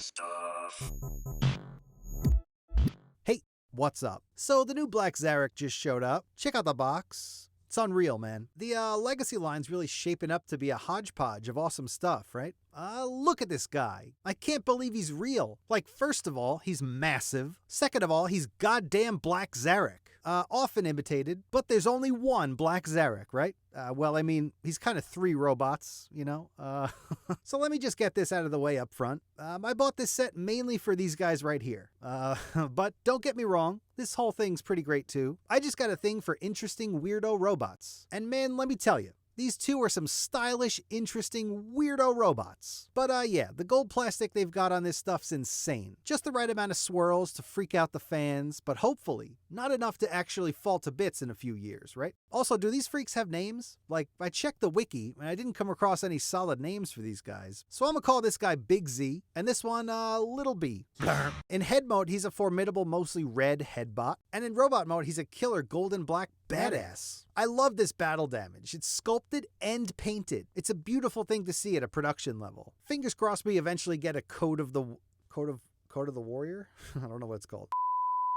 Nistuff. Hey, what's up? So the new Black Zarak just showed up. Check out the box. It's unreal, man. The Legacy line's really shaping up to be a hodgepodge of awesome stuff, right? Look at this guy. I can't believe he's real. Like, first of all, he's massive. Second of all, he's goddamn Black Zarak. Often imitated, but there's only one Black Zarak, right? Well, I mean, he's kind of three robots, you know? So let me just get this out of the way up front. I bought this set mainly for these guys right here. But don't get me wrong, this whole thing's pretty great too. I just got a thing for interesting weirdo robots. And man, let me tell you, these two are some stylish, interesting, weirdo robots. But yeah, the gold plastic they've got on this stuff's insane. Just the right amount of swirls to freak out the fans, but hopefully not enough to actually fall to bits in a few years, right? Also, do these freaks have names? Like, I checked the wiki, and I didn't come across any solid names for these guys. So I'm gonna call this guy Big Z, and this one, Little B. In head mode, he's a formidable, mostly red headbot, and in robot mode, he's a killer golden black badass. I love this battle damage. It's sculpted and painted. It's a beautiful thing to see at a production level. Fingers crossed we eventually get a code of the warrior? I don't know what it's called.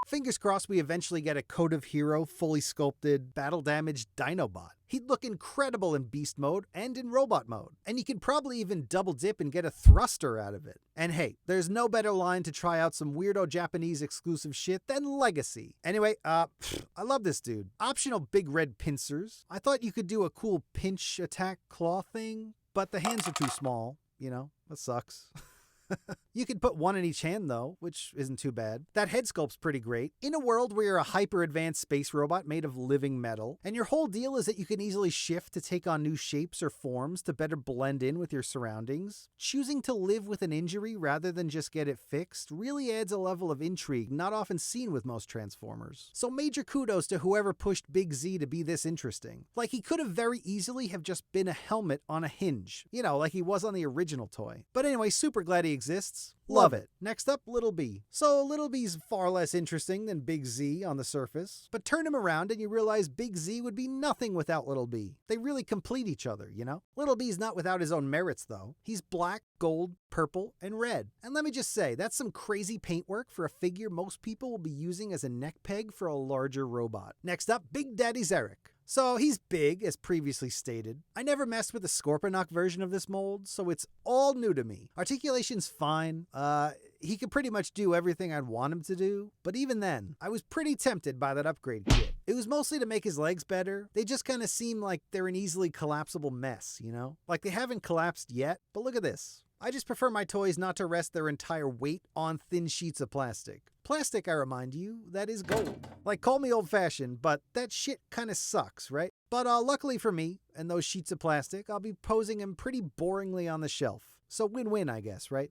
Fingers crossed we eventually get a Code of Hero, fully sculpted, battle damaged Dinobot. He'd look incredible in beast mode and in robot mode. And you could probably even double dip and get a thruster out of it. And hey, there's no better line to try out some weirdo Japanese exclusive shit than Legacy. Anyway, I love this dude. Optional big red pincers. I thought you could do a cool pinch attack claw thing, but the hands are too small. You know, that sucks. You could put one in each hand though, which isn't too bad. That head sculpt's pretty great. In a world where you're a hyper-advanced space robot made of living metal, and your whole deal is that you can easily shift to take on new shapes or forms to better blend in with your surroundings, choosing to live with an injury rather than just get it fixed really adds a level of intrigue not often seen with most Transformers. So major kudos to whoever pushed Big Z to be this interesting. Like, he could have very easily have just been a helmet on a hinge, you know, like he was on the original toy. But anyway, super glad he exists. Love it. Next up, Little B. So Little B's far less interesting than Big Z on the surface, but turn him around and you realize Big Z would be nothing without Little B. They really complete each other, you know? Little B's not without his own merits though. He's black, gold, purple, and red. And let me just say, that's some crazy paintwork for a figure most people will be using as a neck peg for a larger robot. Next up, Big Daddy Zarek. So he's big, as previously stated. I never messed with the Scorponok version of this mold, so it's all new to me. Articulation's fine. He could pretty much do everything I'd want him to do, but even then, I was pretty tempted by that upgrade kit. It was mostly to make his legs better. They just kind of seem like they're an easily collapsible mess, you know? Like they haven't collapsed yet, but look at this. I just prefer my toys not to rest their entire weight on thin sheets of plastic. Plastic, I remind you, that is gold. Like, call me old-fashioned, but that shit kind of sucks, right? But luckily for me and those sheets of plastic, I'll be posing them pretty boringly on the shelf. So win-win, I guess, right?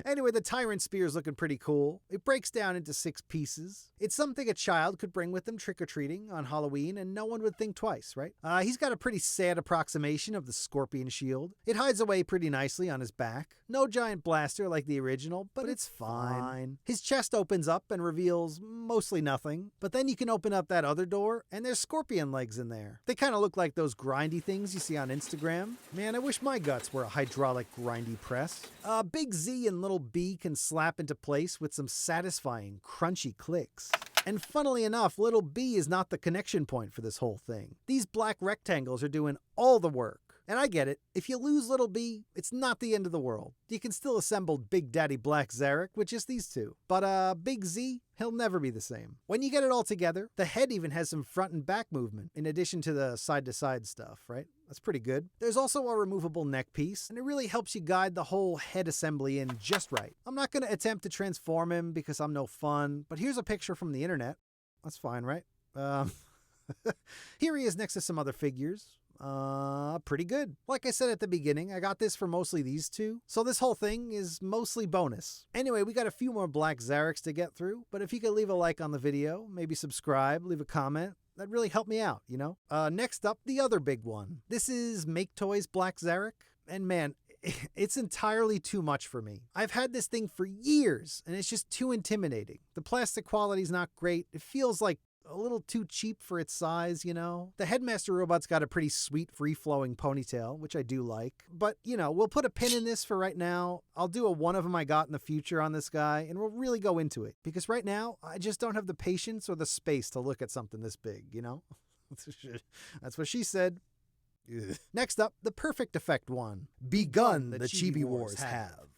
Anyway, the Tyrant Spear is looking pretty cool. It breaks down into 6 pieces. It's something a child could bring with them trick-or-treating on Halloween, and no one would think twice, right? He's got a pretty sad approximation of the Scorpion shield. It hides away pretty nicely on his back. No giant blaster like the original, but it's fine. His chest opens up and reveals mostly nothing, but then you can open up that other door, and there's scorpion legs in there. They kind of look like those grindy things you see on Instagram. Man, I wish my guts were a hydraulic grindy press. Big Z and Little B can slap into place with some satisfying, crunchy clicks. And funnily enough, Little B is not the connection point for this whole thing. These black rectangles are doing all the work. And I get it. If you lose Little B, it's not the end of the world. You can still assemble Big Daddy Black Zarak with just these two. But Big Z, he'll never be the same. When you get it all together, the head even has some front and back movement, in addition to the side-to-side stuff, right? That's pretty good. There's also a removable neck piece, and it really helps you guide the whole head assembly in just right. I'm not going to attempt to transform him because I'm no fun, but here's a picture from the internet. That's fine, right? Here he is next to some other figures. Pretty good. Like I said at the beginning, I got this for mostly these two, so this whole thing is mostly bonus. Anyway, we got a few more Black Zaraks to get through, but if you could leave a like on the video, maybe subscribe, leave a comment, that really helped me out, you know? Next up, the other big one. This is Make Toys Black Zarak, and man, it's entirely too much for me. I've had this thing for years, and it's just too intimidating. The plastic quality's not great. It feels like a little too cheap for its size, you know? The Headmaster robot's got a pretty sweet free-flowing ponytail, which I do like. But, you know, we'll put a pin in this for right now. I'll do a one of them I got in the future on this guy, and we'll really go into it. Because right now, I just don't have the patience or the space to look at something this big, you know? That's what she said. Ugh. Next up, the Perfect Effect one. Begun the Chibi Wars have.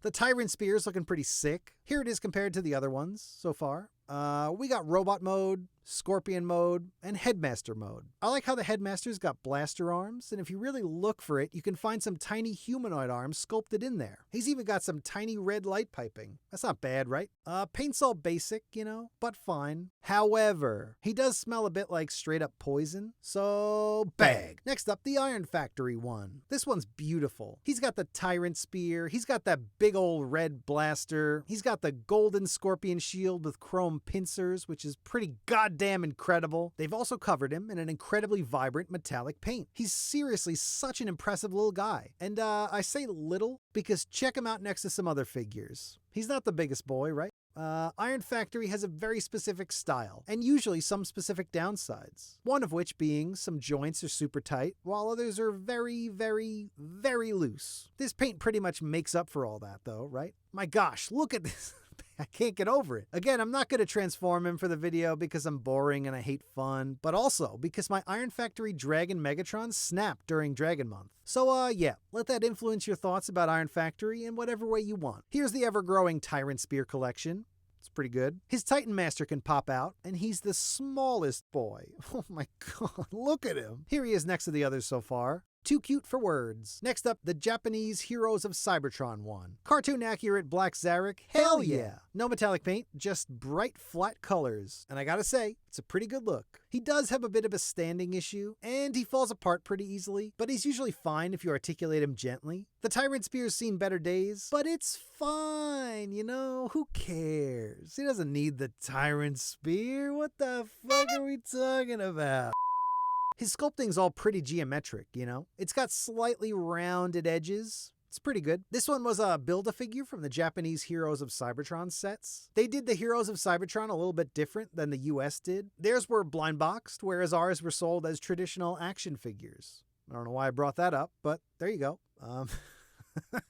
The Tyrant Spear's looking pretty sick. Here it is compared to the other ones so far. We got Robot Mode, Scorpion Mode, and Headmaster Mode. I like how the Headmaster's got blaster arms, and if you really look for it, you can find some tiny humanoid arms sculpted in there. He's even got some tiny red light piping. That's not bad, right? Paint's all basic, you know, but fine. However, he does smell a bit like straight up poison, so bag. Next up, the Iron Factory one. This one's beautiful. He's got the Tyrant Spear, he's got that big old red blaster, he's got the golden scorpion shield with chrome pincers, which is pretty goddamn incredible. They've also covered him in an incredibly vibrant metallic paint. He's seriously such an impressive little guy. And I say little because check him out next to some other figures. He's not the biggest boy, right? Iron Factory has a very specific style, and usually some specific downsides. One of which being some joints are super tight, while others are very, very, very loose. This paint pretty much makes up for all that though, right? My gosh, look at this. I can't get over it. Again, I'm not going to transform him for the video because I'm boring and I hate fun, but also because my Iron Factory Dragon Megatron snapped during Dragon Month. So yeah, let that influence your thoughts about Iron Factory in whatever way you want. Here's the ever-growing Tyrant Spear collection. It's pretty good. His Titan Master can pop out, and he's the smallest boy. Oh my god, look at him. Here he is next to the others so far. Too cute for words. Next up, the Japanese Heroes of Cybertron one. Cartoon accurate Black Zarak. Hell yeah! No metallic paint, just bright flat colors. And I gotta say, it's a pretty good look. He does have a bit of a standing issue, and he falls apart pretty easily, but he's usually fine if you articulate him gently. The Tyrant Spear's seen better days, but it's fine, you know? Who cares? He doesn't need the Tyrant Spear. What the fuck are we talking about? His sculpting's all pretty geometric, you know? It's got slightly rounded edges. It's pretty good. This one was a Build-A-Figure from the Japanese Heroes of Cybertron sets. They did the Heroes of Cybertron a little bit different than the US did. Theirs were blind boxed, whereas ours were sold as traditional action figures. I don't know why I brought that up, but there you go.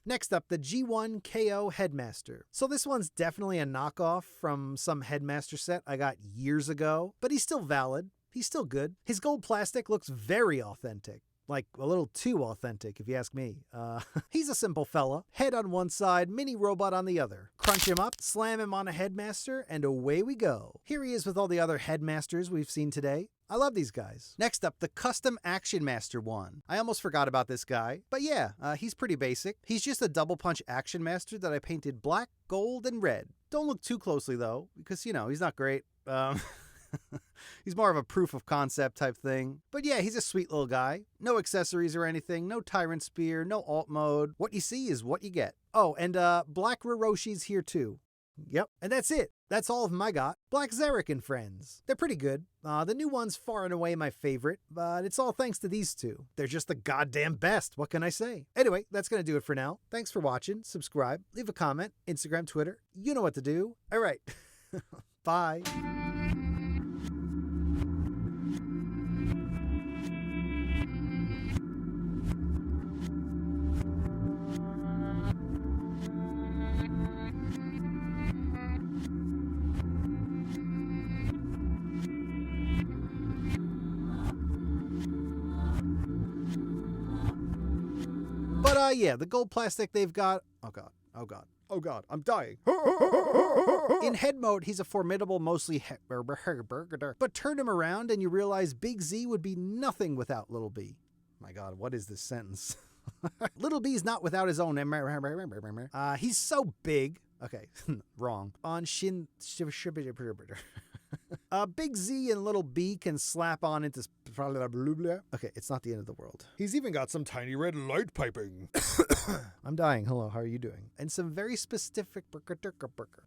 Next up, the G1 KO Headmaster. So this one's definitely a knockoff from some Headmaster set I got years ago, but he's still valid. He's still good. His gold plastic looks very authentic. Like, a little too authentic, if you ask me. He's a simple fella. Head on one side, mini robot on the other. Crunch him up, slam him on a Headmaster, and away we go. Here he is with all the other Headmasters we've seen today. I love these guys. Next up, the Custom Action Master one. I almost forgot about this guy, but yeah, he's pretty basic. He's just a double punch Action Master that I painted black, gold, and red. Don't look too closely though, because, you know, he's not great. He's more of a proof of concept type thing. But yeah, he's a sweet little guy. No accessories or anything, no Tyrant Spear, no alt mode. What you see is what you get. Oh, and Black Roroshi's here too. Yep, and that's it. That's all of them I got. Black Zarak and Friends. They're pretty good. The new one's far and away my favorite, but it's all thanks to these two. They're just the goddamn best. What can I say? Anyway, that's gonna do it for now. Thanks for watching. Subscribe, leave a comment, Instagram, Twitter. You know what to do. All right. Bye. But yeah, the gold plastic they've got, oh god, I'm dying. In head mode, he's a formidable, mostly but turn him around and you realize Big Z would be nothing without Little B. My god, what is this sentence? Little B's not without his own. He's so big. Okay, wrong. On Shin. Big Z and Little B can slap on into. Okay, it's not the end of the world. He's even got some tiny red light piping. I'm dying. Hello, how are you doing? And some very specific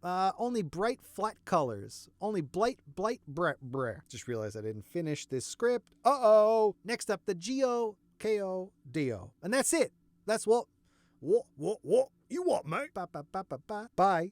only bright flat colors. Only blight breh. Just realized I didn't finish this script. Uh-oh. Next up, the Geo KO Dio. And that's it. That's what? What? You what, mate? Bye.